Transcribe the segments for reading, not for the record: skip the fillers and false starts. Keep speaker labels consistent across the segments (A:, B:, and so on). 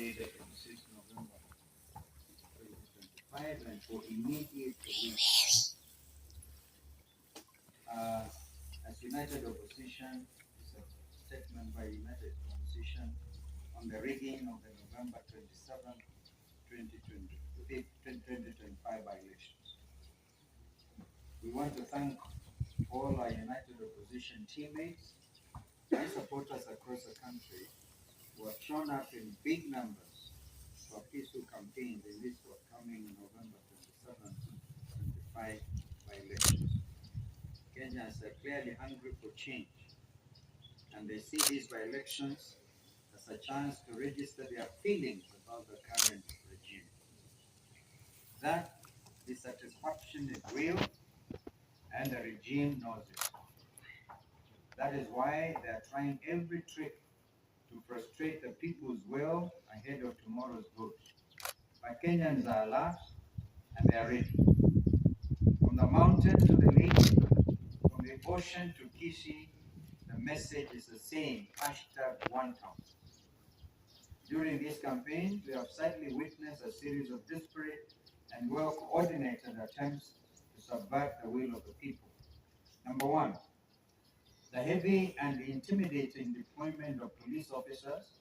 A: today, the 26th November 2025, and for immediate release. As United Opposition, it's a statement by United Opposition on the rigging of the November 27th, 2025 elections. We want to thank all our United Opposition teammates and supporters across the country who have shown up in big numbers for peaceful campaigns in this forthcoming November 27th, 2025 by-elections. Kenyans are clearly hungry for change, and they see these by-elections as a chance to register their feelings about the current regime. That dissatisfaction is real, and the regime knows it. That is why they are trying every trick to frustrate the people's will ahead of tomorrow's vote. But Kenyans are alert and they are ready. From the mountain to the lake, from the ocean to Kisii, the message is the same, #OneTown. During this campaign, we have sadly witnessed a series of disparate and well-coordinated attempts to subvert the will of the people. Number one, the heavy and intimidating deployment of police officers,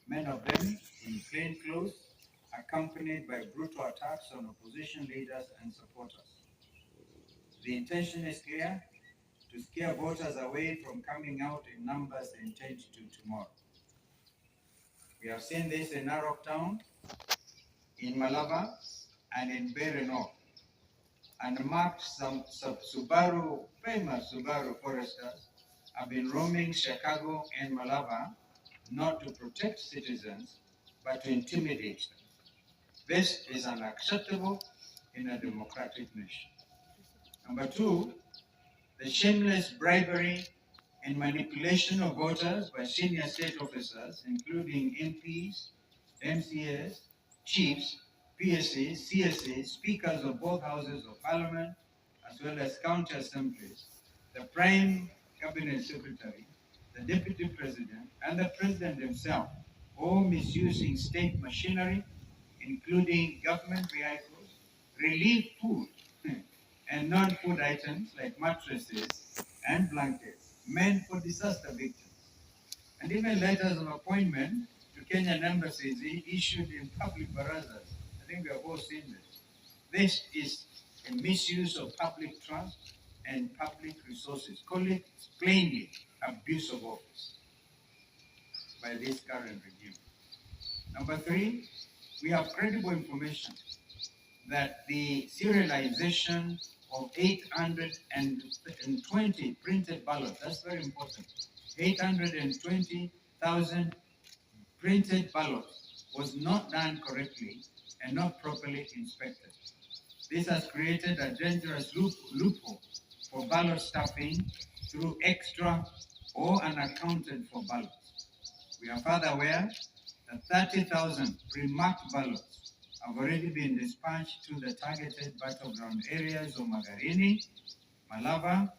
A: many of them in plain clothes, accompanied by brutal attacks on opposition leaders and supporters. The intention is clear: to scare voters away from coming out in numbers they intend to tomorrow. We have seen this in Narok Town, in Malava, and in Bereno. And marked some famous Subaru foresters have been roaming Chicago and Malava not to protect citizens, but to intimidate them. This is unacceptable in a democratic nation. Number two, the shameless bribery and manipulation of voters by senior state officers, including MPs, MCAs, chiefs, PSAs, CSAs, speakers of both houses of parliament, as well as county assemblies, the prime cabinet secretary, the deputy president, and the president himself, all misusing state machinery, including government vehicles, relief food, and non-food items like mattresses and blankets meant for disaster victims, and even letters of appointment to Kenyan embassies issued in public barazas. I think we have all seen this. This is a misuse of public trust and public resources. Call it plainly abuse of office by this current regime. Number three, we have credible information that the serialization of 820 printed ballots, that's very important, 820,000 printed ballots was not done correctly and not properly inspected. This has created a dangerous loophole for ballot stuffing through extra or unaccounted for ballots. We are further aware that 30,000 pre-marked ballots have already been dispatched to the targeted battleground areas of Magarini, Malava,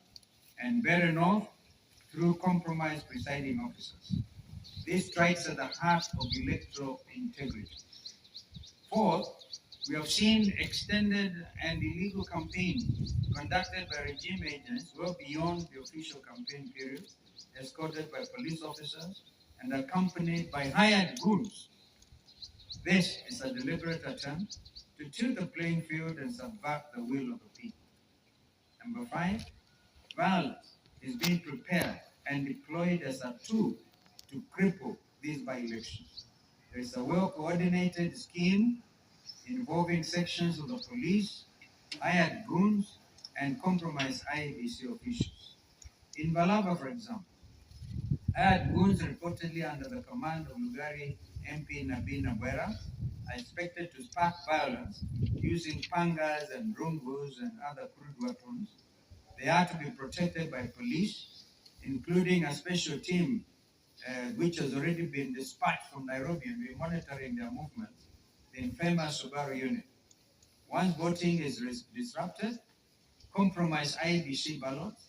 A: and Bereno through compromised presiding officers. This strikes at the heart of electoral integrity. Fourth, we have seen extended and illegal campaigns conducted by regime agents well beyond the official campaign period, escorted by police officers and accompanied by hired goons. This is a deliberate attempt to tilt the playing field and subvert the will of the people. Number five, violence is being prepared and deployed as a tool to cripple these by-elections. There is a well-coordinated scheme involving sections of the police, hired goons, and compromised IEBC officials. In Balava, for example, hired goons reportedly under the command of Lugari MP Nabina Bwera are expected to spark violence using pangas and rungus and other crude weapons. They are to be protected by police, including a special team which has already been dispatched from Nairobi, and we're monitoring their movements, the infamous Subaru unit. Once voting is disrupted, compromised IEBC ballots,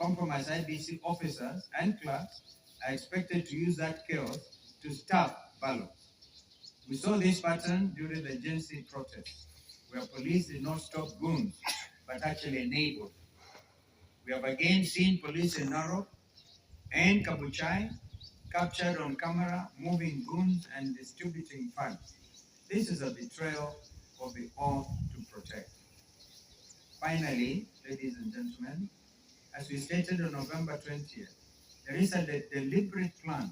A: compromised IEBC officers and clerks are expected to use that chaos to stuff ballots. We saw this pattern during the Gen Z protests, where police did not stop goons, but actually enabled. We have again seen police in Narok and Kabuchai captured on camera, moving goons and distributing funds. This is a betrayal of the oath to protect. Finally, ladies and gentlemen, as we stated on November 20th, there is a deliberate plan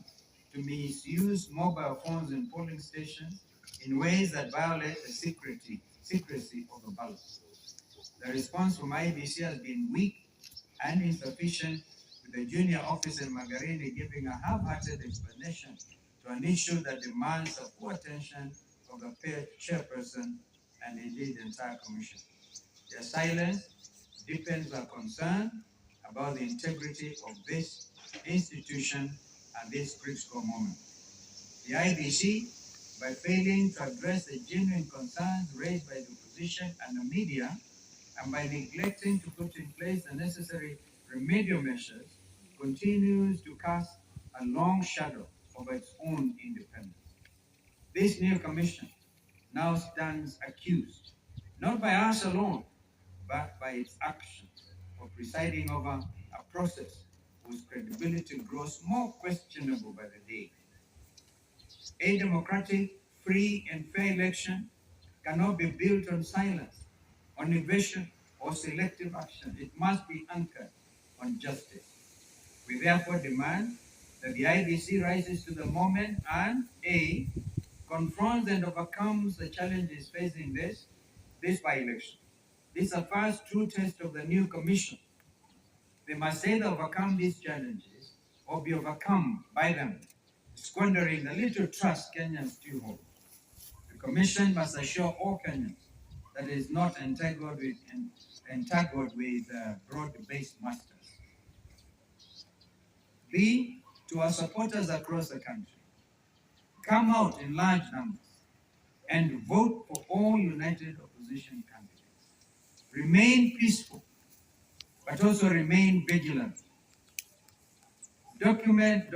A: to misuse mobile phones in polling stations in ways that violate the secrecy of the ballot. The response from IBC has been weak and insufficient, with the junior officer Magarini giving a half-hearted explanation to an issue that demands the full attention of the chairperson and indeed the entire commission. Their silence deepens our concern about the integrity of this institution at this critical moment. The IBC, by failing to address the genuine concerns raised by the opposition and the media, and by neglecting to put in place the necessary remedial measures, continues to cast a long shadow over its own independence. This new commission now stands accused, not by us alone, but by its actions of presiding over a process whose credibility grows more questionable by the day. A democratic, free, and fair election cannot be built on silence, on evasion, or selective action. It must be anchored on justice. We therefore demand that the IBC rises to the moment and A, confronts and overcomes the challenges facing this by-election. This is the first true test of the new commission. They must either overcome these challenges or be overcome by them, squandering the little trust Kenyans still hold. The commission must assure all Kenyans that it is not entangled with broad-based masters. B, to our supporters across the country, come out in large numbers and vote for all united opposition candidates. Remain peaceful, but also remain vigilant. Document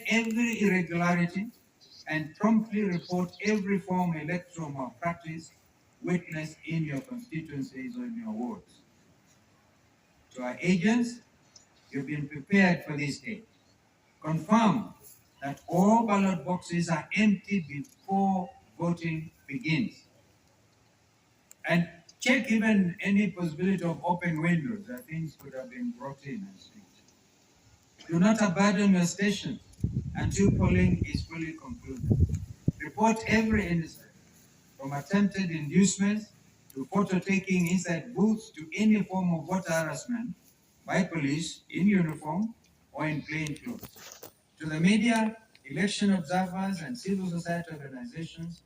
A: every irregularity and promptly report every form of electoral malpractice witnessed in your constituencies or in your wards. To our agents, you've been prepared for this day. Confirm that all ballot boxes are empty before voting begins. And check even any possibility of open windows that things could have been brought in and switched. Do not abandon your station until polling is fully concluded. Report every incident, from attempted inducements to photo taking inside booths to any form of voter harassment by police in uniform or in plain clothes. To the media, election observers, and civil society organizations,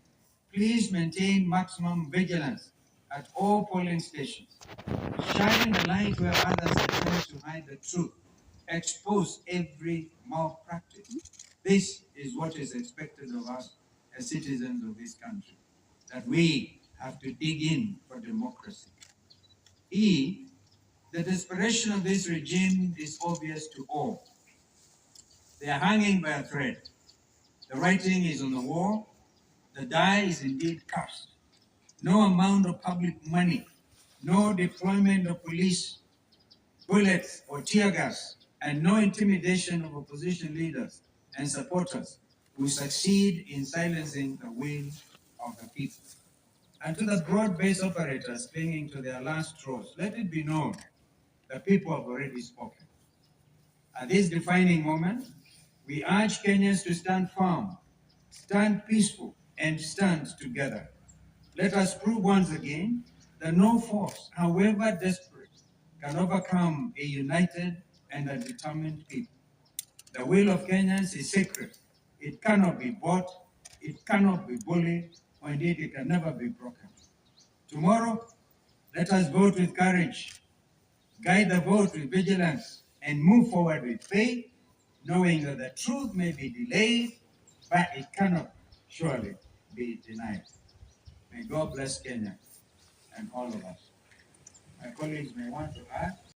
A: please maintain maximum vigilance at all polling stations. Shine a light where others are trying to hide the truth. Expose every malpractice. This is what is expected of us as citizens of this country, that we have to dig in for democracy. E, the desperation of this regime is obvious to all. They are hanging by a thread. The writing is on the wall. The die is indeed cast. No amount of public money, no deployment of police, bullets or tear gas, and no intimidation of opposition leaders and supporters will succeed in silencing the will of the people. And to the broad-based operators clinging to their last straws, let it be known the people have already spoken. At this defining moment, we urge Kenyans to stand firm, stand peaceful, and stand together. Let us prove once again that no force, however desperate, can overcome a united and a determined people. The will of Kenyans is sacred. It cannot be bought, it cannot be bullied, or indeed it can never be broken. Tomorrow, let us vote with courage, guide the vote with vigilance, and move forward with faith, knowing that the truth may be delayed, but it cannot surely be denied. May God bless Kenya and all of us. My colleagues may want to add.